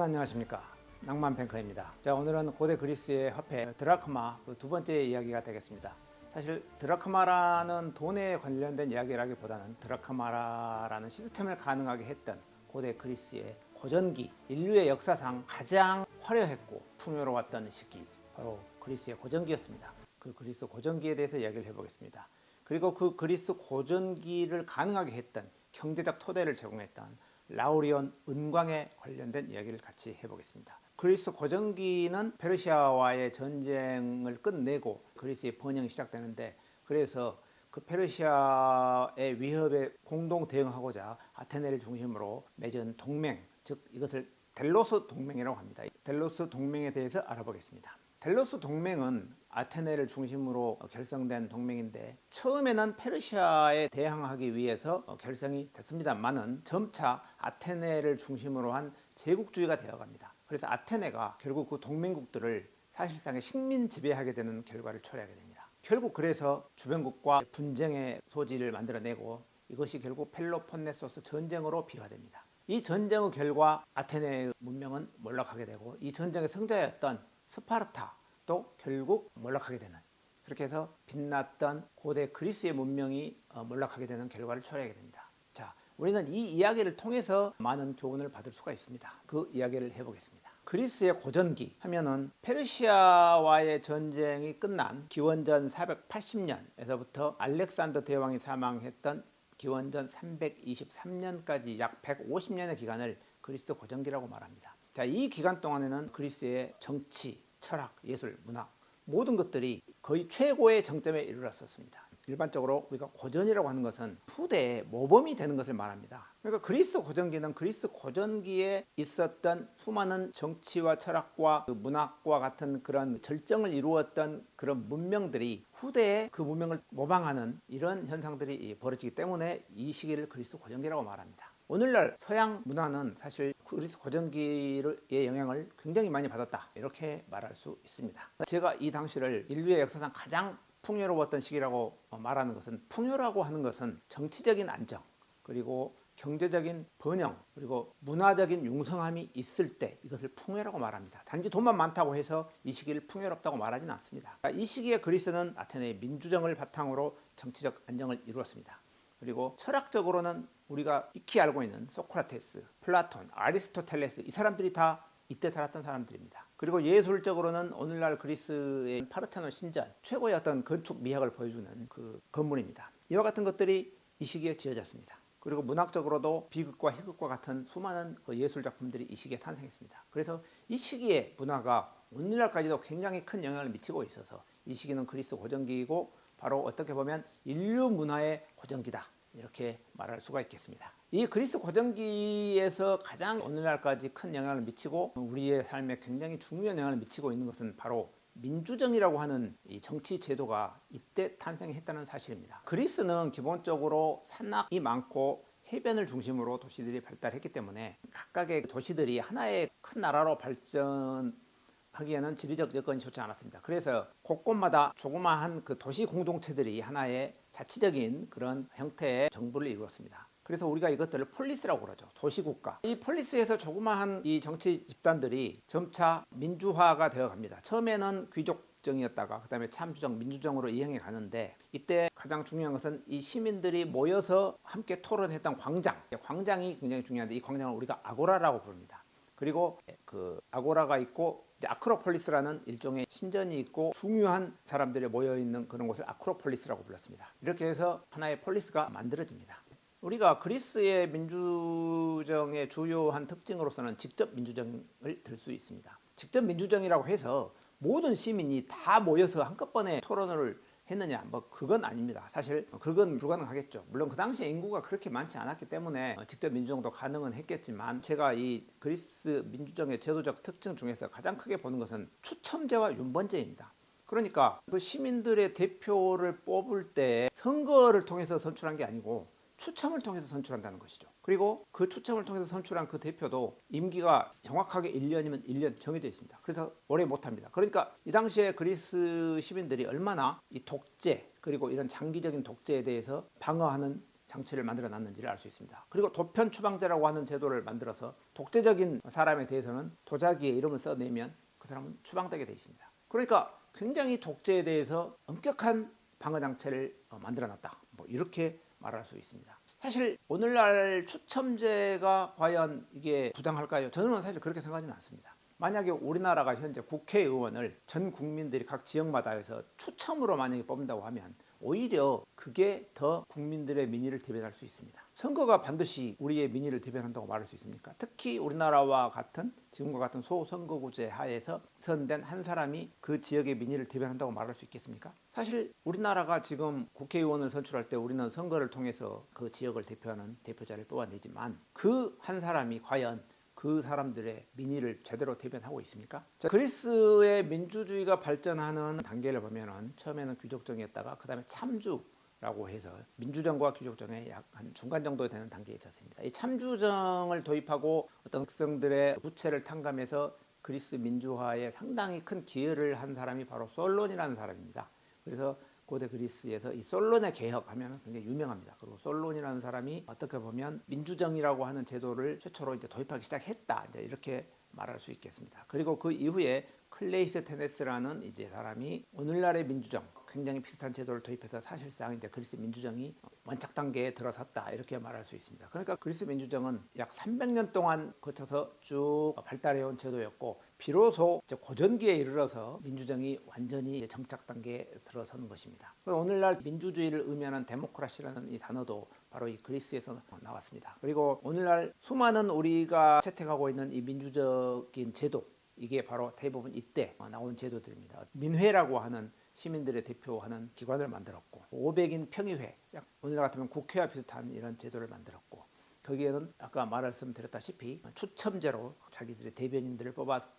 여러분 안녕하십니까, 낭만뱅커입니다. 자, 오늘은 고대 그리스의 화폐 드라크마 두 번째 이야기가 되겠습니다. 사실 드라크마라는 돈에 관련된 이야기라기보다는 드라크마라는 시스템을 가능하게 했던 고대 그리스의 고전기, 인류의 역사상 가장 화려했고 풍요로웠던 시기, 바로 그리스의 고전기였습니다. 그 그리스 고전기에 대해서 이야기를 해보겠습니다. 그리고 그 그리스 고전기를 가능하게 했던 경제적 토대를 제공했던 라우리온 은광에 관련된 이야기를 같이 해보겠습니다. 그리스 고전기는 페르시아와의 전쟁을 끝내고 그리스의 번영이 시작되는데, 그래서 그 페르시아의 위협에 공동 대응하고자 아테네를 중심으로 맺은 동맹, 즉 이것을 델로스 동맹이라고 합니다. 델로스 동맹에 대해서 알아보겠습니다. 델로스 동맹은 아테네를 중심으로 결성된 동맹인데, 처음에는 페르시아에 대항하기 위해서 결성이 됐습니다만은 점차 아테네를 중심으로 한 제국주의가 되어갑니다. 그래서 아테네가 결국 그 동맹국들을 사실상의 식민 지배하게 되는 결과를 초래하게 됩니다. 결국 그래서 주변국과 분쟁의 소지를 만들어내고, 이것이 결국 펠로폰네소스 전쟁으로 비화됩니다. 이 전쟁의 결과 아테네의 문명은 몰락하게 되고, 이 전쟁의 승자였던 스파르타도 결국 몰락하게 되는, 그렇게 해서 빛났던 고대 그리스의 문명이 몰락하게 되는 결과를 초래하게 됩니다. 자, 우리는 이 이야기를 통해서 많은 교훈을 받을 수가 있습니다. 그 이야기를 해보겠습니다. 그리스의 고전기 하면은 페르시아와의 전쟁이 끝난 기원전 480년에서부터 알렉산더 대왕이 사망했던 기원전 323년까지 약 150년의 기간을 그리스 고전기라고 말합니다. 자, 이 기간 동안에는 그리스의 정치, 철학, 예술, 문학 모든 것들이 거의 최고의 정점에 이르렀었습니다. 일반적으로 우리가 고전이라고 하는 것은 후대에 모범이 되는 것을 말합니다. 그러니까 그리스 고전기는 그리스 고전기에 있었던 수많은 정치와 철학과 그 문학과 같은 그런 절정을 이루었던 그런 문명들이 후대에 그 문명을 모방하는 이런 현상들이 벌어지기 때문에 이 시기를 그리스 고전기라고 말합니다. 오늘날 서양 문화는 사실 그리스 고전기의 영향을 굉장히 많이 받았다, 이렇게 말할 수 있습니다. 제가 이 당시를 인류의 역사상 가장 풍요로웠던 시기라고 말하는 것은, 풍요라고 하는 것은 정치적인 안정, 그리고 경제적인 번영, 그리고 문화적인 융성함이 있을 때 이것을 풍요라고 말합니다. 단지 돈만 많다고 해서 이 시기를 풍요롭다고 말하지는 않습니다. 이 시기에 그리스는 아테네의 민주정을 바탕으로 정치적 안정을 이루었습니다. 그리고 철학적으로는 우리가 익히 알고 있는 소크라테스, 플라톤, 아리스토텔레스, 이 사람들이 다 이때 살았던 사람들입니다. 그리고 예술적으로는 오늘날 그리스의 파르테논 신전, 최고의 어떤 건축 미학을 보여주는 그 건물입니다. 이와 같은 것들이 이 시기에 지어졌습니다. 그리고 문학적으로도 비극과 희극과 같은 수많은 예술 작품들이 이 시기에 탄생했습니다. 그래서 이 시기의 문화가 오늘날까지도 굉장히 큰 영향을 미치고 있어서 이 시기는 그리스 고전기이고, 바로 어떻게 보면 인류 문화의 고전기다, 이렇게 말할 수가 있겠습니다. 이 그리스 고전기에서 가장 오늘날까지 큰 영향을 미치고 우리의 삶에 굉장히 중요한 영향을 미치고 있는 것은 바로 민주정이라고 하는 이 정치 제도가 이때 탄생했다는 사실입니다. 그리스는 기본적으로 산악이 많고 해변을 중심으로 도시들이 발달했기 때문에 각각의 도시들이 하나의 큰 나라로 발전하기에는 지리적 여건이 좋지 않았습니다. 그래서 곳곳마다 조그마한 그 도시 공동체들이 하나의 자치적인 그런 형태의 정부를 이루었습니다. 그래서 우리가 이것들을 폴리스라고 그러죠. 도시국가. 이 폴리스에서 조그마한 이 정치 집단들이 점차 민주화가 되어 갑니다. 처음에는 귀족정이었다가 그 다음에 참주정, 민주정으로 이행해 가는데, 이때 가장 중요한 것은 이 시민들이 모여서 함께 토론했던 광장. 광장이 굉장히 중요한데, 이 광장을 우리가 아고라라고 부릅니다. 그리고 그 아고라가 있고, 이제 아크로폴리스라는 일종의 신전이 있고 중요한 사람들이 모여있는 그런 곳을 아크로폴리스라고 불렀습니다. 이렇게 해서 하나의 폴리스가 만들어집니다. 우리가 그리스의 민주정의 주요한 특징으로서는 직접 민주정을 들 수 있습니다. 직접 민주정이라고 해서 모든 시민이 다 모여서 한꺼번에 토론을 했느냐, 그건 아닙니다. 사실 그건 불가능하겠죠. 물론 그 당시에 인구가 그렇게 많지 않았기 때문에 직접 민주정도 가능은 했겠지만, 제가 이 그리스 민주정의 제도적 특징 중에서 가장 크게 보는 것은 추첨제와 윤번제입니다. 그러니까 그 시민들의 대표를 뽑을 때 선거를 통해서 선출한 게 아니고 추첨을 통해서 선출한다는 것이죠. 그리고 그 추첨을 통해서 선출한 그 대표도 임기가 정확하게 1년이면 1년 정해져 있습니다. 그래서 오래 못합니다. 그러니까 이 당시에 그리스 시민들이 얼마나 이 독재, 그리고 이런 장기적인 독재에 대해서 방어하는 장치를 만들어 놨는지를 알 수 있습니다. 그리고 도편 추방제라고 하는 제도를 만들어서 독재적인 사람에 대해서는 도자기에 이름을 써내면 그 사람은 추방되게 되어 있습니다. 그러니까 굉장히 독재에 대해서 엄격한 방어 장치를 만들어 놨다. 뭐 이렇게 말할 수 있습니다. 사실 오늘날 추첨제가 과연 이게 부당할까요? 저는 사실 그렇게 생각하지는 않습니다. 만약에 우리나라가 현재 국회의원을 전 국민들이 각 지역마다 해서 추첨으로 만약에 뽑는다고 하면 오히려 그게 더 국민들의 민의를 대변할 수 있습니다. 선거가 반드시 우리의 민의를 대변한다고 말할 수 있습니까? 특히 우리나라와 같은 지금과 같은 소선거구제 하에서 선된 한 사람이 그 지역의 민의를 대변한다고 말할 수 있겠습니까? 사실 우리나라가 지금 국회의원을 선출할 때 우리는 선거를 통해서 그 지역을 대표하는 대표자를 뽑아내지만 그 한 사람이 과연 그 사람들의 민의를 제대로 대변하고 있습니까? 자, 그리스의 민주주의가 발전하는 단계를 보면은 처음에는 귀족정이었다가 그 다음에 참주라고 해서 민주정과 귀족정의 약 한 중간 정도 되는 단계에 있었습니다. 이 참주정을 도입하고 어떤 백성들의 부채를 탕감해서 그리스 민주화에 상당히 큰 기여를 한 사람이 바로 솔론이라는 사람입니다. 그래서 고대 그리스에서 이 솔론의 개혁하면 굉장히 유명합니다. 그리고 솔론이라는 사람이 어떻게 보면 민주정이라고 하는 제도를 최초로 이제 도입하기 시작했다. 이제 이렇게 말할 수 있겠습니다. 그리고 그 이후에 클레이스테네스라는 이제 사람이 오늘날의 민주정 굉장히 비슷한 제도를 도입해서 사실상 이제 그리스 민주정이 원착 단계에 들어섰다 이렇게 말할 수 있습니다. 그러니까 그리스 민주정은 약 300년 동안 거쳐서 쭉 발달해온 제도였고 비로소 이제 고전기에 이르러서 민주정이 완전히 정착 단계에 들어서는 것입니다. 오늘날 민주주의를 의미하는 데모크라시라는 이 단어도 바로 이 그리스에서 나왔습니다. 그리고 오늘날 수많은 우리가 채택하고 있는 이 민주적인 제도 이게 바로 대부분 이때 나온 제도들입니다. 민회라고 하는 시민들의 대표하는 기관을 만들었고 500인 평의회, 약 오늘 같으면 국회와 비슷한 이런 제도를 만들었고 거기에는 아까 말씀드렸다시피 추첨제로 자기들의 대변인들을 뽑아서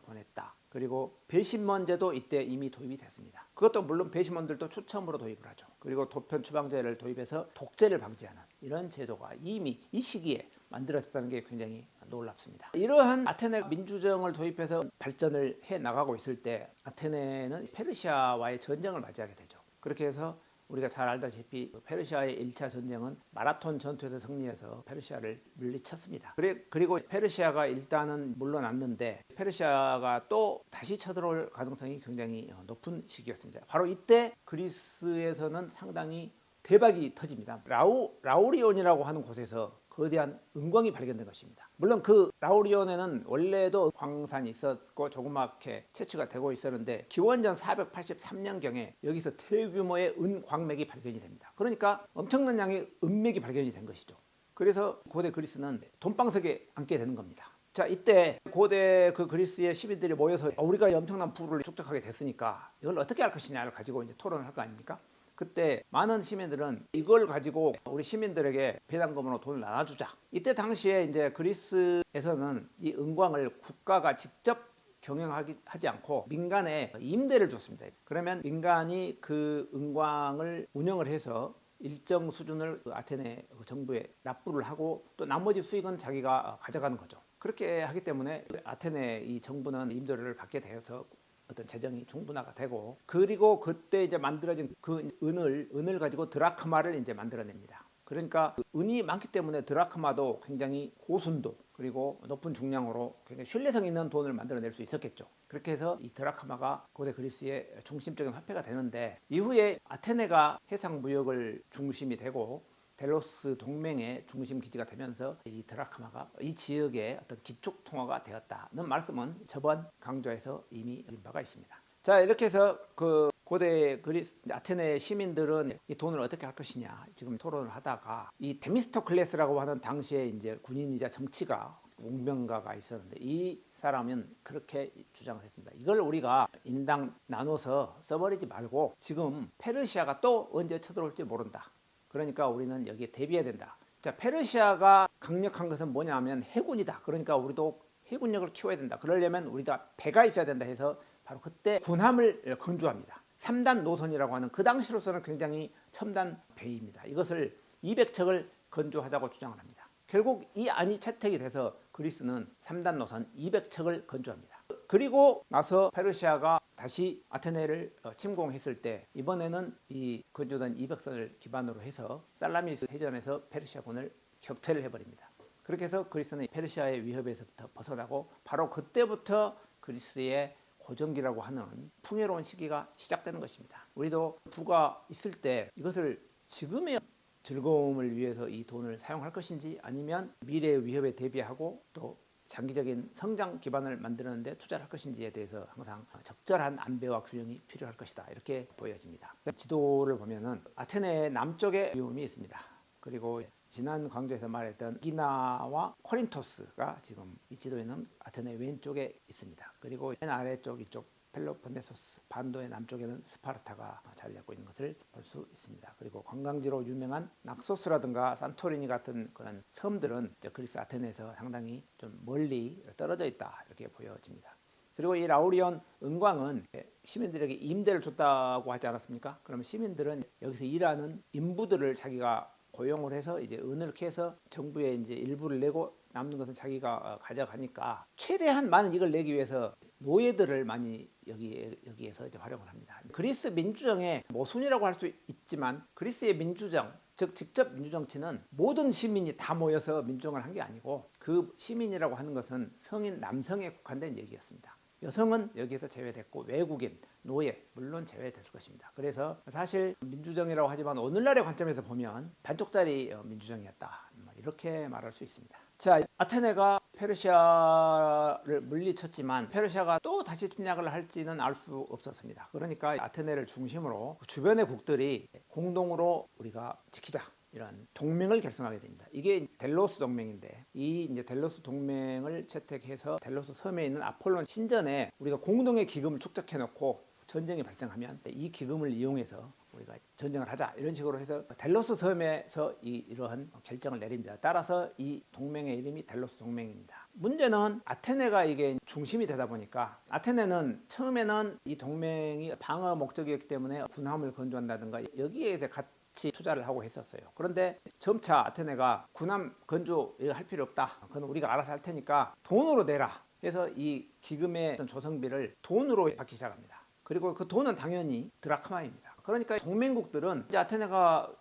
보냈다. 그리고 배심원제도 이때 이미 도입이 됐습니다. 그것도 물론 배심원들도 추첨으로 도입을 하죠. 그리고 도편 추방제를 도입해서 독재를 방지하는 이런 제도가 이미 이 시기에 만들어졌다는 게 굉장히 놀랍습니다. 이러한 아테네 민주정을 도입해서 발전을 해 나가고 있을 때 아테네는 페르시아와의 전쟁을 맞이하게 되죠. 그렇게 해서 우리가 잘 알다시피 페르시아의 1차 전쟁은 마라톤 전투에서 승리해서 페르시아를 물리쳤습니다. 그리고 페르시아가 일단은 물러났는데 페르시아가 또 다시 쳐들어올 가능성이 굉장히 높은 시기였습니다. 바로 이때 그리스에서는 상당히 대박이 터집니다. 라우리온이라고 하는 곳에서 거대한 은광이 발견된 것입니다. 물론 그 라우리온에는 원래도 광산이 있었고 조그맣게 채취가 되고 있었는데 기원전 483년경에 여기서 대규모의 은광맥이 발견이 됩니다. 그러니까 엄청난 양의 은맥이 발견이 된 것이죠. 그래서 고대 그리스는 돈방석에 앉게 되는 겁니다. 자, 이때 고대 그 그리스의 시민들이 모여서 우리가 엄청난 부를 축적하게 됐으니까 이걸 어떻게 할 것이냐를 가지고 이제 토론을 할 거 아닙니까? 그때 많은 시민들은 이걸 가지고 우리 시민들에게 배당금으로 돈을 나눠주자. 이때 당시에 이제 그리스에서는 이 은광을 국가가 직접 경영하지 않고 민간에 임대를 줬습니다. 그러면 민간이 그 은광을 운영을 해서 일정 수준을 아테네 정부에 납부를 하고 또 나머지 수익은 자기가 가져가는 거죠. 그렇게 하기 때문에 아테네 이 정부는 임대료를 받게 되어서 어떤 재정이 충분화가 되고 그리고 그때 이제 만들어진 그 은을 가지고 드라크마를 이제 만들어냅니다. 그러니까 은이 많기 때문에 드라크마도 굉장히 고순도 그리고 높은 중량으로 굉장히 신뢰성 있는 돈을 만들어낼 수 있었겠죠. 그렇게 해서 이 드라크마가 고대 그리스의 중심적인 화폐가 되는데 이후에 아테네가 해상 무역을 중심이 되고 델로스 동맹의 중심 기지가 되면서 이 드라크마가 이 지역의 어떤 기축 통화가 되었다는 말씀은 저번 강좌에서 이미 드린 바가 있습니다. 자, 이렇게 해서 그 고대 그리스 아테네 시민들은 이 돈을 어떻게 할 것이냐 지금 토론을 하다가 이 데미스토클레스라고 하는 당시에 이제 군인이자 정치가 웅명가가 있었는데 이 사람은 그렇게 주장을 했습니다. 이걸 우리가 인당 나눠서 써버리지 말고 지금 페르시아가 또 언제 쳐들어올지 모른다. 그러니까 우리는 여기에 대비해야 된다. 자, 페르시아가 강력한 것은 뭐냐면 해군이다. 그러니까 우리도 해군력을 키워야 된다. 그러려면 우리가 배가 있어야 된다 해서 바로 그때 군함을 건조합니다. 3단 노선이라고 하는 그 당시로서는 굉장히 첨단 배입니다. 이것을 200척을 건조하자고 주장을 합니다. 결국 이 안이 채택이 돼서 그리스는 3단 노선 200척을 건조합니다. 그리고 나서 페르시아가 다시 아테네를 침공했을 때 이번에는 이 건조된 200선을 기반으로 해서 살라미스 해전에서 페르시아군을 격퇴를 해버립니다. 그렇게 해서 그리스는 페르시아의 위협에서부터 벗어나고 바로 그때부터 그리스의 고전기라고 하는 풍요로운 시기가 시작되는 것입니다. 우리도 부가 있을 때 이것을 지금의 즐거움을 위해서 이 돈을 사용할 것인지 아니면 미래의 위협에 대비하고 또 장기적인 성장 기반을 만드는 데 투자를 할 것인지에 대해서 항상 적절한 안배와 균형이 필요할 것이다, 이렇게 보여집니다. 지도를 보면은 아테네의 남쪽에 위움이 있습니다. 그리고 지난 강좌에서 말했던 기나와 코린토스가 지금 이 지도에는 아테네 왼쪽에 있습니다. 그리고 맨 아래쪽 이쪽 펠로폰네소스 반도의 남쪽에는 스파르타가 자리 잡고 있는 것을 볼 수 있습니다. 그리고 관광지로 유명한 낙소스라든가 산토리니 같은 그런 섬들은 그리스 아테네에서 상당히 좀 멀리 떨어져 있다, 이렇게 보여집니다. 그리고 이 라우리온 은광은 시민들에게 임대를 줬다고 하지 않았습니까? 그러면 시민들은 여기서 일하는 인부들을 자기가 고용을 해서 이제 은을 캐서 정부에 이제 일부를 내고 남는 것은 자기가 가져가니까 최대한 많은 이걸 내기 위해서 노예들을 많이 여기에서 이제 활용을 합니다. 그리스 민주정의 모순이라고 할 수 있지만 그리스의 민주정, 즉 직접 민주정치는 모든 시민이 다 모여서 민주정을 한 게 아니고 그 시민이라고 하는 것은 성인 남성에 국한된 얘기였습니다. 여성은 여기에서 제외됐고 외국인, 노예 물론 제외됐을 것입니다. 그래서 사실 민주정이라고 하지만 오늘날의 관점에서 보면 반쪽짜리 민주정이었다, 이렇게 말할 수 있습니다. 자, 아테네가 페르시아를 물리쳤지만 페르시아가 또 다시 침략을 할지는 알 수 없었습니다. 그러니까 아테네를 중심으로 주변의 국들이 공동으로 우리가 지키자, 이런 동맹을 결성하게 됩니다. 이게 델로스 동맹인데 이 이제 델로스 동맹을 채택해서 델로스 섬에 있는 아폴론 신전에 우리가 공동의 기금을 축적해 놓고 전쟁이 발생하면 이 기금을 이용해서 우리가 전쟁을 하자, 이런 식으로 해서 델로스 섬에서 이러한 결정을 내립니다. 따라서 이 동맹의 이름이 델로스 동맹입니다. 문제는 아테네가 이게 중심이 되다 보니까 아테네는 처음에는 이 동맹이 방어 목적이었기 때문에 군함을 건조한다든가 여기에 같이 투자를 하고 했었어요. 그런데 점차 아테네가 군함 건조할 필요 없다, 그건 우리가 알아서 할 테니까 돈으로 내라 해서 이 기금의 조성비를 돈으로 받기 시작합니다. 그리고 그 돈은 당연히 드라크마입니다. 그러니까 동맹국들은 이제 아테네가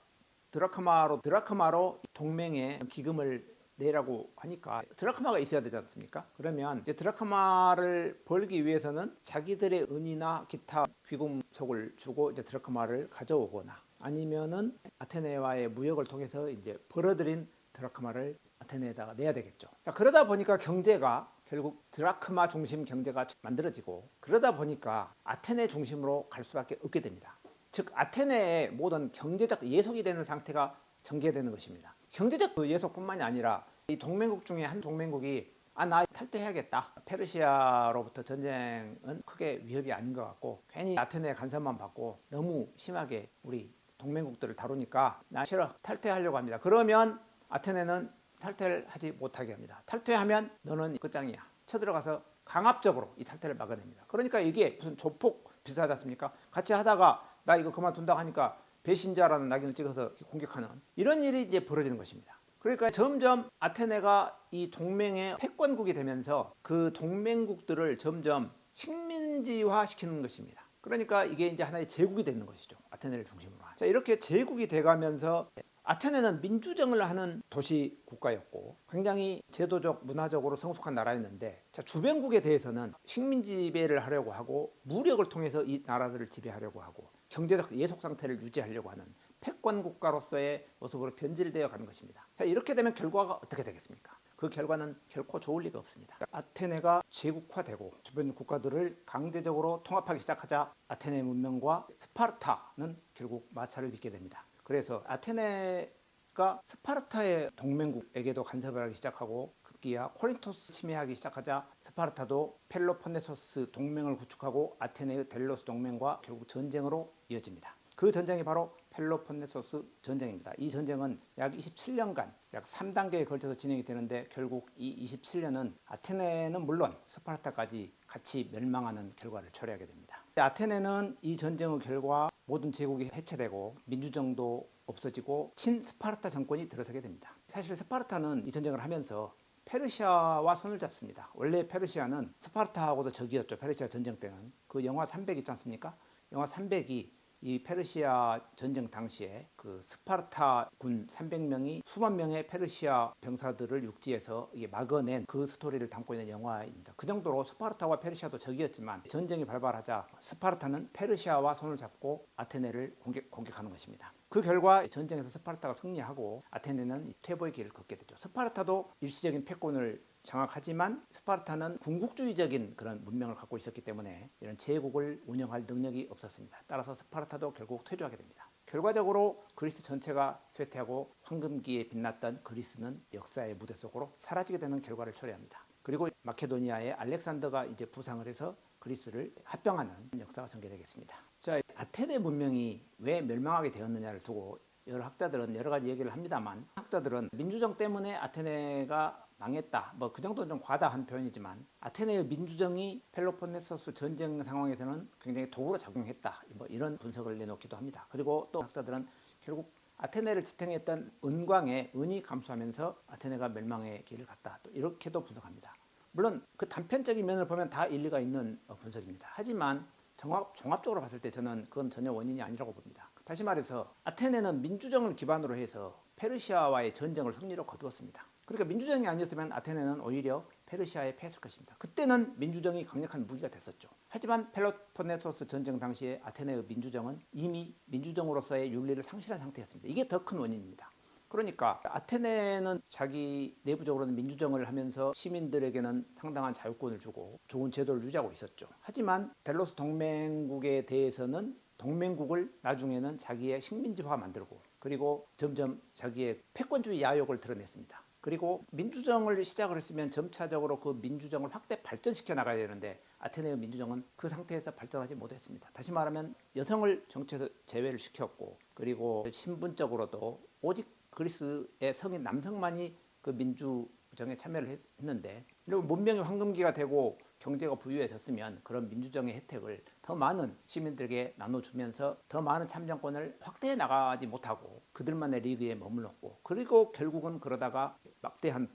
드라크마로 동맹의 기금을 내라고 하니까 드라크마가 있어야 되지 않습니까? 그러면 이제 드라크마를 벌기 위해서는 자기들의 은이나 기타 귀금속을 주고 이제 드라크마를 가져오거나 아니면은 아테네와의 무역을 통해서 이제 벌어들인 드라크마를 아테네에다가 내야 되겠죠. 자, 그러다 보니까 경제가 결국 드라크마 중심 경제가 만들어지고 그러다 보니까 아테네 중심으로 갈 수밖에 없게 됩니다. 즉 아테네의 모든 경제적 예속이 되는 상태가 전개되는 것입니다. 경제적 예속뿐만이 아니라 이 동맹국 중에 한 동맹국이 나 탈퇴해야겠다, 페르시아로부터 전쟁은 크게 위협이 아닌 것 같고 괜히 아테네의 간섭만 받고 너무 심하게 우리 동맹국들을 다루니까 나 싫어, 탈퇴하려고 합니다. 그러면 아테네는 탈퇴를 하지 못하게 합니다. 탈퇴하면 너는 끝장이야, 쳐들어가서 강압적으로 이 탈퇴를 막아냅니다. 그러니까 이게 무슨 조폭 비슷하지 않습니까? 같이 하다가 나 이거 그만둔다고 하니까 배신자라는 낙인을 찍어서 공격하는 이런 일이 이제 벌어지는 것입니다. 그러니까 점점 아테네가 이 동맹의 패권국이 되면서 그 동맹국들을 점점 식민지화 시키는 것입니다. 그러니까 이게 이제 하나의 제국이 되는 것이죠. 아테네를 중심으로. 자, 이렇게 제국이 돼가면서 아테네는 민주정을 하는 도시 국가였고 굉장히 제도적 문화적으로 성숙한 나라였는데, 자, 주변국에 대해서는 식민 지배를 하려고 하고 무력을 통해서 이 나라들을 지배하려고 하고 경제적 예속 상태를 유지하려고 하는 패권 국가로서의 모습으로 변질되어 가는 것입니다. 자, 이렇게 되면 결과가 어떻게 되겠습니까? 그 결과는 결코 좋을 리가 없습니다. 아테네가 제국화되고 주변 국가들을 강제적으로 통합하기 시작하자 아테네 문명과 스파르타는 결국 마찰을 빚게 됩니다. 그래서 아테네가 스파르타의 동맹국에게도 간섭을 하기 시작하고 급기야 코린토스 침해하기 시작하자 스파르타도 펠로폰네소스 동맹을 구축하고 아테네의 델로스 동맹과 결국 전쟁으로 이어집니다. 그 전쟁이 바로 펠로폰네소스 전쟁입니다. 이 전쟁은 약 27년간 약 3단계에 걸쳐서 진행이 되는데 결국 이 27년은 아테네는 물론 스파르타까지 같이 멸망하는 결과를 초래하게 됩니다. 아테네는 이 전쟁의 결과 모든 제국이 해체되고 민주정도 없어지고 친스파르타 정권이 들어서게 됩니다. 사실 스파르타는 이 전쟁을 하면서 페르시아와 손을 잡습니다. 원래 페르시아는 스파르타하고도 적이었죠. 페르시아 전쟁 때는. 그 영화 300 있지 않습니까? 영화 300이 이 페르시아 전쟁 당시에 그 스파르타 군 300명이 수만 명의 페르시아 병사들을 육지에서 막아낸 그 스토리를 담고 있는 영화입니다. 그 정도로 스파르타와 페르시아도 적이었지만 전쟁이 발발하자 스파르타는 페르시아와 손을 잡고 아테네를 공격하는 것입니다. 그 결과 전쟁에서 스파르타가 승리하고 아테네는 퇴보의 길을 걷게 되죠. 스파르타도 일시적인 패권을 장악하지만 스파르타는 군국주의적인 그런 문명을 갖고 있었기 때문에 이런 제국을 운영할 능력이 없었습니다. 따라서 스파르타도 결국 퇴조하게 됩니다. 결과적으로 그리스 전체가 쇠퇴하고 황금기에 빛났던 그리스는 역사의 무대 속으로 사라지게 되는 결과를 초래합니다. 그리고 마케도니아의 알렉산더가 이제 부상을 해서 그리스를 합병하는 역사가 전개되겠습니다. 자, 아테네 문명이 왜 멸망하게 되었느냐를 두고 여러 학자들은 여러 가지 얘기를 합니다만, 학자들은 민주정 때문에 아테네가 망했다. 뭐 그 정도는 좀 과다한 표현이지만 아테네의 민주정이 펠로폰네소스 전쟁 상황에서는 굉장히 도구로 작용했다. 뭐 이런 분석을 내놓기도 합니다. 그리고 또 학자들은 결국 아테네를 지탱했던 은광의 은이 감소하면서 아테네가 멸망의 길을 갔다. 또 이렇게도 분석합니다. 물론 그 단편적인 면을 보면 다 일리가 있는 분석입니다. 하지만 종합적으로 봤을 때 저는 그건 전혀 원인이 아니라고 봅니다. 다시 말해서 아테네는 민주정을 기반으로 해서 페르시아와의 전쟁을 승리로 거두었습니다. 그러니까 민주정이 아니었으면 아테네는 오히려 페르시아에 패했을 것입니다. 그때는 민주정이 강력한 무기가 됐었죠. 하지만 펠로폰네소스 전쟁 당시에 아테네의 민주정은 이미 민주정으로서의 윤리를 상실한 상태였습니다. 이게 더 큰 원인입니다. 그러니까 아테네는 자기 내부적으로는 민주정을 하면서 시민들에게는 상당한 자유권을 주고 좋은 제도를 유지하고 있었죠. 하지만 델로스 동맹국에 대해서는 동맹국을 나중에는 자기의 식민지화 만들고 그리고 점점 자기의 패권주의 야욕을 드러냈습니다. 그리고 민주정을 시작을 했으면 점차적으로 그 민주정을 확대 발전시켜 나가야 되는데 아테네의 민주정은 그 상태에서 발전하지 못했습니다. 다시 말하면 여성을 정치에서 제외를 시켰고 그리고 신분적으로도 오직 그리스의 성인 남성만이 그 민주정에 참여를 했는데 그리고 문명의 황금기가 되고 경제가 부유해졌으면 그런 민주정의 혜택을 더 많은 시민들에게 나눠주면서 더 많은 참정권을 확대해 나가지 못하고 그들만의 리그에 머물렀고 그리고 결국은 그러다가 막대한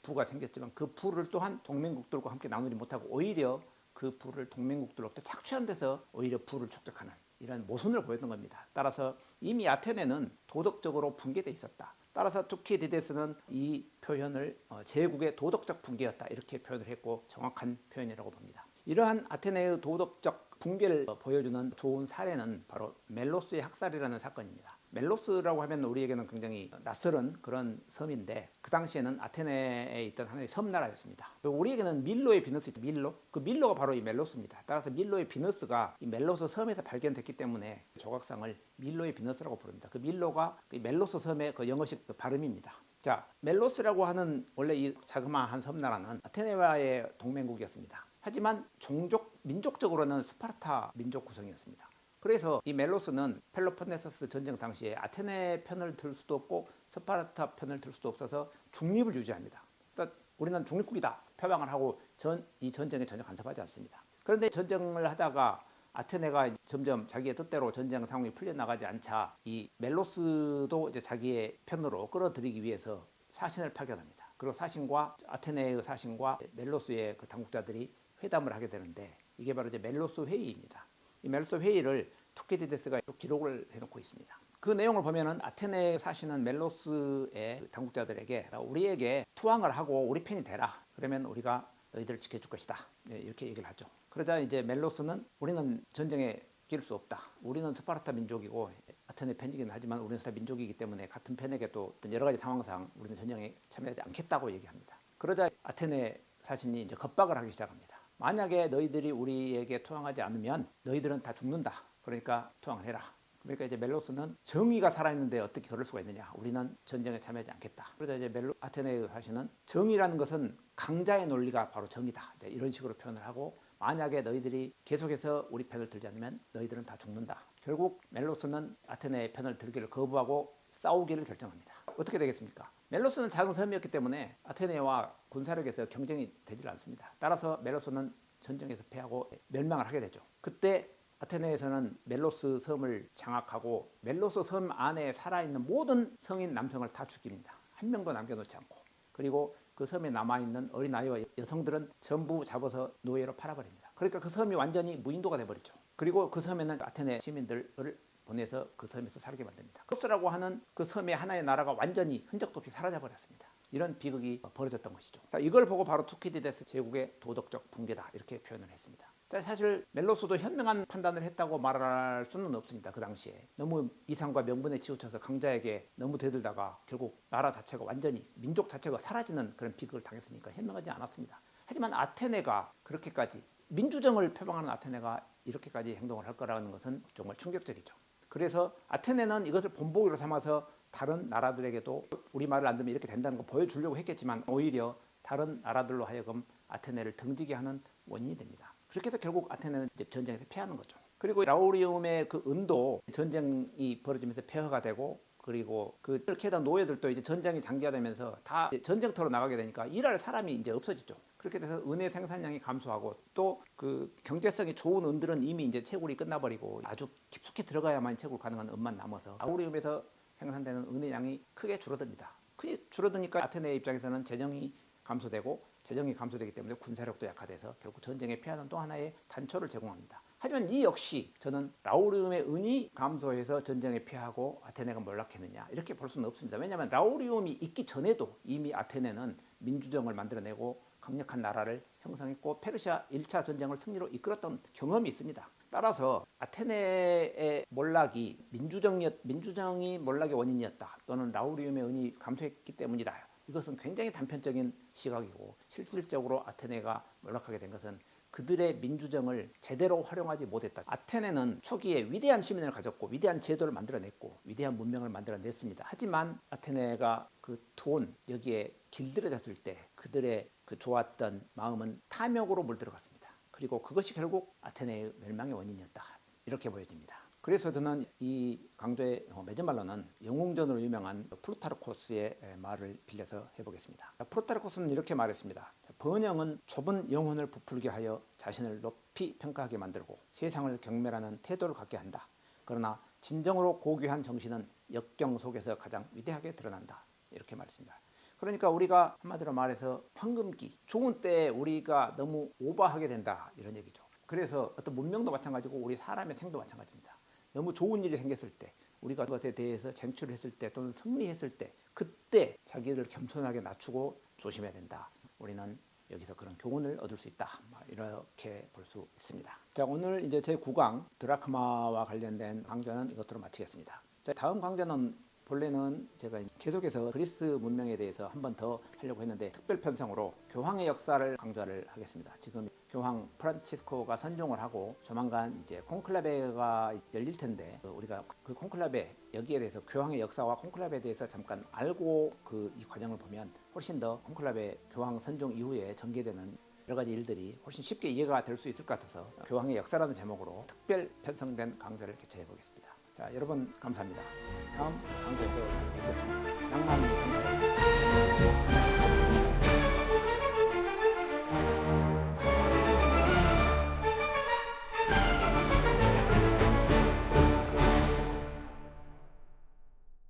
부가 생겼지만 그 부를 또한 동맹국들과 함께 나누지 못하고 오히려 그 부를 동맹국들로부터 착취한 데서 오히려 부를 축적하는 이런 모순을 보였던 겁니다. 따라서 이미 아테네는 도덕적으로 붕괴되어 있었다. 따라서 투키디데스는 이 표현을 제국의 도덕적 붕괴였다 이렇게 표현을 했고 정확한 표현이라고 봅니다. 이러한 아테네의 도덕적 붕괴를 보여주는 좋은 사례는 바로 멜로스의 학살이라는 사건입니다. 멜로스라고 하면 우리에게는 굉장히 낯설은 그런 섬인데 그 당시에는 아테네에 있던 하나의 섬나라였습니다. 그리고 우리에게는 밀로의 비너스 있죠. 밀로. 그 밀로가 바로 이 멜로스입니다. 따라서 밀로의 비너스가 이 멜로스 섬에서 발견됐기 때문에 조각상을 밀로의 비너스라고 부릅니다. 그 밀로가 그 멜로스 섬의 그 영어식 그 발음입니다. 자, 멜로스라고 하는 원래 이 자그마한 섬나라는 아테네와의 동맹국이었습니다. 하지만 민족적으로는 스파르타 민족 구성이었습니다. 그래서 이 멜로스는 펠로폰네소스 전쟁 당시에 아테네 편을 들 수도 없고 스파르타 편을 들 수도 없어서 중립을 유지합니다. 그러니까 우리는 중립국이다 표방을 하고 이 전쟁에 전혀 간섭하지 않습니다. 그런데 전쟁을 하다가 아테네가 점점 자기의 뜻대로 전쟁 상황이 풀려나가지 않자 이 멜로스도 이제 자기의 편으로 끌어들이기 위해서 사신을 파견합니다. 그리고 아테네의 사신과 멜로스의 그 당국자들이 회담을 하게 되는데 이게 바로 이제 멜로스 회의입니다. 이 멜로스 회의를 투키디데스가 기록을 해놓고 있습니다. 그 내용을 보면은 아테네 사시는 멜로스의 당국자들에게 우리에게 투항을 하고 우리 편이 되라. 그러면 우리가 너희들을 지켜줄 것이다. 이렇게 얘기를 하죠. 그러자 이제 멜로스는 우리는 전쟁에 끼를 수 없다. 우리는 스파르타 민족이고 아테네 편이긴 하지만 우리는 스파르타 민족이기 때문에 같은 편에게도 여러 가지 상황상 우리는 전쟁에 참여하지 않겠다고 얘기합니다. 그러자 아테네 사신이 이제 겁박을 하기 시작합니다. 만약에 너희들이 우리에게 투항하지 않으면 너희들은 다 죽는다. 그러니까 투항을 해라. 그러니까 이제 멜로스는 정의가 살아있는데 어떻게 그럴 수가 있느냐. 우리는 전쟁에 참여하지 않겠다. 그러자 이제 아테네의 사신은 정의라는 것은 강자의 논리가 바로 정의다. 이런 식으로 표현을 하고 만약에 너희들이 계속해서 우리 편을 들지 않으면 너희들은 다 죽는다. 결국 멜로스는 아테네의 편을 들기를 거부하고 싸우기를 결정합니다. 어떻게 되겠습니까? 멜로스는 작은 섬이었기 때문에 아테네와 군사력에서 경쟁이 되질 않습니다. 따라서 멜로스는 전쟁에서 패하고 멸망을 하게 되죠. 그때 아테네에서는 멜로스 섬을 장악하고 멜로스 섬 안에 살아있는 모든 성인 남성을 다 죽입니다. 한 명도 남겨놓지 않고. 그리고 그 섬에 남아있는 어린아이와 여성들은 전부 잡아서 노예로 팔아버립니다. 그러니까 그 섬이 완전히 무인도가 돼버리죠. 그리고 그 섬에는 아테네 시민들을 보내서 그 섬에서 살게 만듭니다. 급스라고 하는 그 섬의 하나의 나라가 완전히 흔적도 없이 사라져 버렸습니다. 이런 비극이 벌어졌던 것이죠. 이걸 보고 바로 투키디데스 제국의 도덕적 붕괴다 이렇게 표현을 했습니다. 사실 멜로스도 현명한 판단을 했다고 말할 수는 없습니다. 그 당시에 너무 이상과 명분에 치우쳐서 강자에게 너무 대들다가 결국 나라 자체가 완전히 민족 자체가 사라지는 그런 비극을 당했으니까 현명하지 않았습니다. 하지만 아테네가 그렇게까지 민주정을 표방하는 아테네가 이렇게까지 행동을 할 거라는 것은 정말 충격적이죠. 그래서 아테네는 이것을 본보기로 삼아서 다른 나라들에게도 우리 말을 안 듣면 이렇게 된다는 거 보여주려고 했겠지만 오히려 다른 나라들로 하여금 아테네를 등지게 하는 원인이 됩니다. 그렇게 해서 결국 아테네는 이제 전쟁에서 패하는 거죠. 그리고 라우리움의 그 은도 전쟁이 벌어지면서 폐허가 되고 그리고 그렇게 하던 노예들도 이제 전쟁이 장기화되면서 다 전쟁터로 나가게 되니까 일할 사람이 이제 없어지죠. 그렇게 돼서 은의 생산량이 감소하고 또 그 경제성이 좋은 은들은 이미 이제 채굴이 끝나버리고 아주 깊숙이 들어가야만 채굴 가능한 은만 남아서 라우리움에서 생산되는 은의 양이 크게 줄어듭니다. 크게 줄어드니까 아테네 입장에서는 재정이 감소되고 재정이 감소되기 때문에 군사력도 약화돼서 결국 전쟁에 패하는 또 하나의 단초를 제공합니다. 하지만 이 역시 저는 라우리움의 은이 감소해서 전쟁에 패하고 아테네가 몰락했느냐 이렇게 볼 수는 없습니다. 왜냐하면 라우리움이 있기 전에도 이미 아테네는 민주정을 만들어내고 강력한 나라를 형성했고 페르시아 1차 전쟁을 승리로 이끌었던 경험이 있습니다. 따라서 아테네의 몰락이 민주정이 몰락의 원인이었다 또는 라우리움의 은이 감소했기 때문이다. 이것은 굉장히 단편적인 시각이고 실질적으로 아테네가 몰락하게 된 것은 그들의 민주정을 제대로 활용하지 못했다. 아테네는 초기에 위대한 시민을 가졌고 위대한 제도를 만들어냈고 위대한 문명을 만들어냈습니다. 하지만 아테네가 그 돈 여기에 길들여졌을 때 그들의 그 좋았던 마음은 탐욕으로 물들어갔습니다. 그리고 그것이 결국 아테네의 멸망의 원인이었다. 이렇게 보여집니다. 그래서 저는 이 강좌의 매점말로는 영웅전으로 유명한 플루타르코스의 말을 빌려서 해보겠습니다. 플루타르코스는 이렇게 말했습니다. 번영은 좁은 영혼을 부풀게 하여 자신을 높이 평가하게 만들고 세상을 경멸하는 태도를 갖게 한다. 그러나 진정으로 고귀한 정신은 역경 속에서 가장 위대하게 드러난다. 이렇게 말했습니다. 그러니까 우리가 한마디로 말해서 황금기, 좋은 때에 우리가 너무 오버하게 된다 이런 얘기죠. 그래서 어떤 문명도 마찬가지고 우리 사람의 생도 마찬가지입니다. 너무 좋은 일이 생겼을 때 우리가 그것에 대해서 쟁취했을 때 또는 승리했을 때 그때 자기를 겸손하게 낮추고 조심해야 된다. 우리는 여기서 그런 교훈을 얻을 수 있다. 이렇게 볼 수 있습니다. 자, 오늘 이제 제 9강 드라크마와 관련된 강좌는 이것으로 마치겠습니다. 자, 다음 강좌는 본래는 제가 계속해서 그리스 문명에 대해서 한 번 더 하려고 했는데 특별 편성으로 교황의 역사를 강좌를 하겠습니다. 지금 교황 프란치스코가 선종을 하고 조만간 이제 콘클라베가 열릴 텐데 우리가 그 콘클라베 여기에 대해서 교황의 역사와 콘클라베에 대해서 잠깐 알고 이 과정을 보면 훨씬 더 콘클라베 교황 선종 이후에 전개되는 여러 가지 일들이 훨씬 쉽게 이해가 될 수 있을 것 같아서 교황의 역사라는 제목으로 특별 편성된 강좌를 개최해 보겠습니다. 자, 여러분 감사합니다. 다음 강좌에서 뵙겠습니다. 낭만 감사합니다.